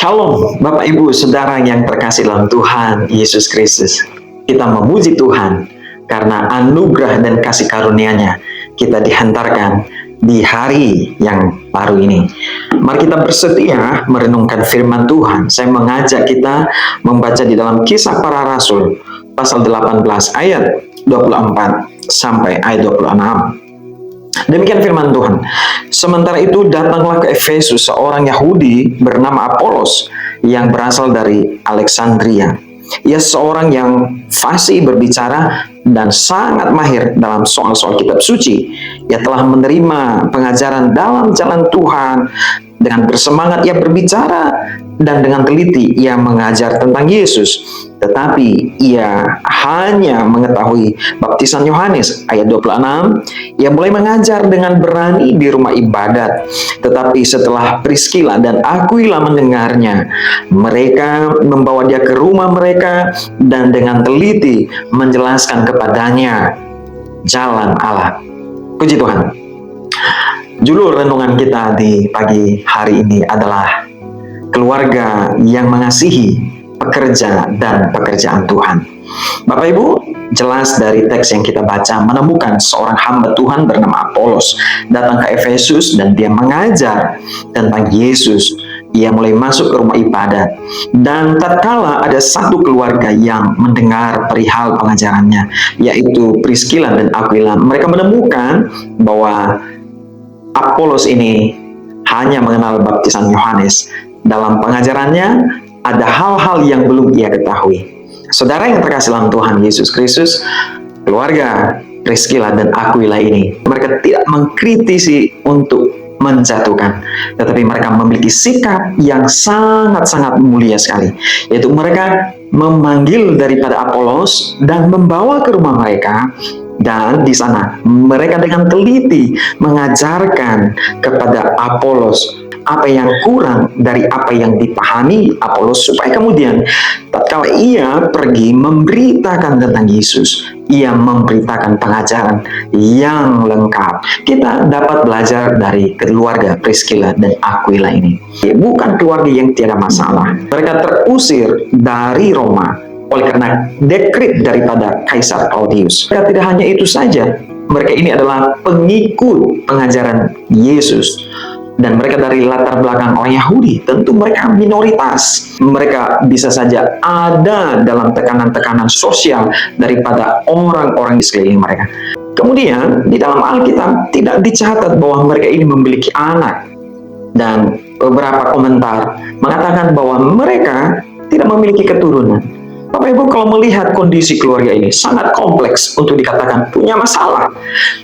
Shalom, Bapak Ibu Saudara yang terkasih dalam Tuhan Yesus Kristus. Kita memuji Tuhan karena anugerah dan kasih karunia-Nya kita dihantarkan di hari yang baru ini. Mari kita bersetia merenungkan firman Tuhan. Saya mengajak kita membaca di dalam Kisah Para Rasul pasal 18 ayat 24 sampai ayat 26. Demikian firman Tuhan. Sementara itu datanglah ke Efesus seorang Yahudi bernama Apolos yang berasal dari Alexandria. Ia seorang yang fasih berbicara dan sangat mahir dalam soal-soal kitab suci. Ia telah menerima pengajaran dalam jalan Tuhan. Dengan bersemangat ia berbicara dan dengan teliti ia mengajar tentang Yesus. Tetapi ia hanya mengetahui baptisan Yohanes. Ayat 26, ia mulai mengajar dengan berani di rumah ibadat. Tetapi setelah Priskila dan Aquila mendengarnya, mereka membawa dia ke rumah mereka dan dengan teliti menjelaskan kepadanya jalan Allah. Puji Tuhan. Judul renungan kita di pagi hari ini adalah keluarga yang mengasihi pekerja dan pekerjaan Tuhan. Bapak Ibu, jelas dari teks yang kita baca menemukan seorang hamba Tuhan bernama Apolos datang ke Efesus dan dia mengajar tentang Yesus. Ia mulai masuk ke rumah ibadat dan tatkala ada satu keluarga yang mendengar perihal pengajarannya, yaitu Priskila dan Aquila, mereka menemukan bahwa Apolos ini hanya mengenal baptisan Yohanes. Dalam pengajarannya ada hal-hal yang belum ia ketahui. Saudara yang terkasih dalam Tuhan Yesus Kristus, keluarga Priskila dan Aquila ini, mereka tidak mengkritisi untuk menjatuhkan, tetapi mereka memiliki sikap yang sangat-sangat mulia sekali, yaitu mereka memanggil daripada Apolos dan membawa ke rumah mereka. Dan di sana mereka dengan teliti mengajarkan kepada Apolos apa yang kurang dari apa yang dipahami Apolos, supaya kemudian tatkala ia pergi memberitakan tentang Yesus, ia memberitakan pengajaran yang lengkap. Kita dapat belajar dari keluarga Priskila dan Aquila ini. Bukan keluarga yang tiada masalah. Mereka terusir dari Roma oleh karena dekret daripada Kaisar Claudius. Mereka tidak hanya itu saja, mereka ini adalah pengikut pengajaran Yesus. Dan mereka dari latar belakang orang Yahudi, tentu mereka minoritas. Mereka bisa saja ada dalam tekanan-tekanan sosial daripada orang-orang di sekeliling mereka. Kemudian di dalam Alkitab tidak dicatat bahwa mereka ini memiliki anak. Dan beberapa komentar mengatakan bahwa mereka tidak memiliki keturunan. Bapak Ibu, kalau melihat kondisi keluarga ini sangat kompleks untuk dikatakan punya masalah.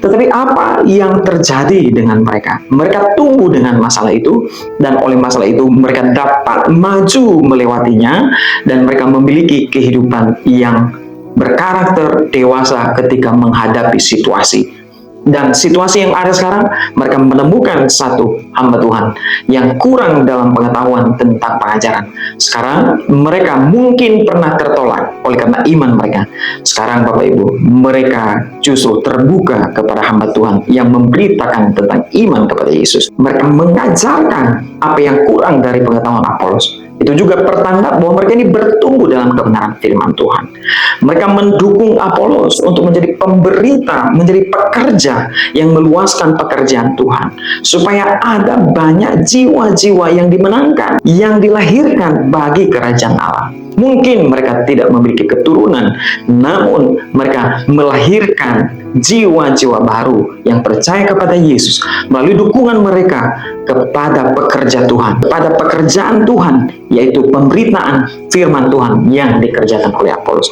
Tetapi apa yang terjadi dengan mereka? Mereka tumbuh dengan masalah itu, dan oleh masalah itu mereka dapat maju melewatinya, dan mereka memiliki kehidupan yang berkarakter dewasa ketika menghadapi situasi. Dan situasi yang ada sekarang, mereka menemukan satu hamba Tuhan yang kurang dalam pengetahuan tentang pengajaran. Sekarang mereka mungkin pernah tertolak oleh karena iman mereka. Sekarang Bapak Ibu, mereka justru terbuka kepada hamba Tuhan yang memberitakan tentang iman kepada Yesus. Mereka mengajarkan apa yang kurang dari pengetahuan Apolos. Itu juga pertanda bahwa mereka ini bertumbuh dalam kebenaran firman Tuhan. Mereka mendukung Apolos untuk menjadi pemberita, menjadi pekerja yang meluaskan pekerjaan Tuhan. Supaya ada banyak jiwa-jiwa yang dimenangkan, yang dilahirkan bagi kerajaan Allah. Mungkin mereka tidak memiliki keturunan, namun mereka melahirkan jiwa-jiwa baru yang percaya kepada Yesus melalui dukungan mereka kepada pekerja Tuhan, kepada pekerjaan Tuhan, yaitu pemberitaan firman Tuhan yang dikerjakan oleh Apolos.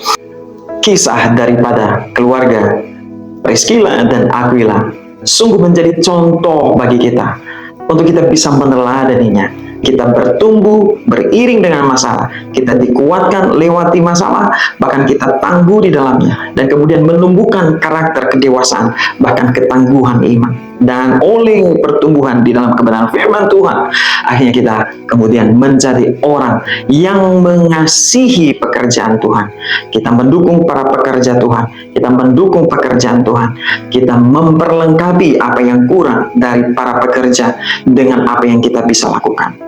Kisah daripada keluarga Priskila dan Aquila sungguh menjadi contoh bagi kita untuk kita bisa meneladaninya. Kita bertumbuh beriring dengan masalah, kita dikuatkan lewati masalah, bahkan kita tangguh di dalamnya, dan kemudian menumbuhkan karakter kedewasaan, bahkan ketangguhan iman. Dan oleh pertumbuhan di dalam kebenaran firman Tuhan, akhirnya kita kemudian menjadi orang yang mengasihi pekerjaan Tuhan. Kita mendukung para pekerja Tuhan, kita mendukung pekerjaan Tuhan, kita memperlengkapi apa yang kurang dari para pekerja dengan apa yang kita bisa lakukan.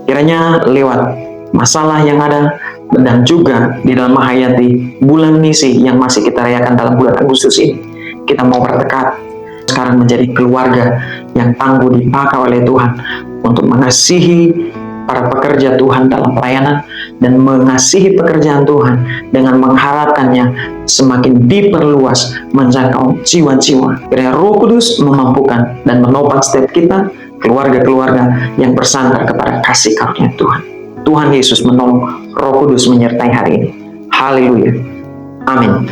Kiranya lewat masalah yang ada dan juga di dalam menghayati bulan misi yang masih kita rayakan dalam bulan Agustus ini, kita mau bertekad sekarang menjadi keluarga yang tangguh dipakai oleh Tuhan untuk mengasihi para pekerja Tuhan dalam pelayanan dan mengasihi pekerjaan Tuhan dengan mengharapkannya semakin diperluas menjangkau jiwa-jiwa. Kiranya Roh Kudus memampukan dan menopang setiap kita, keluarga-keluarga yang bersandar kepada kasih karunia Tuhan. Tuhan Yesus menolong, Roh Kudus menyertai hari ini. Haleluya. Amin.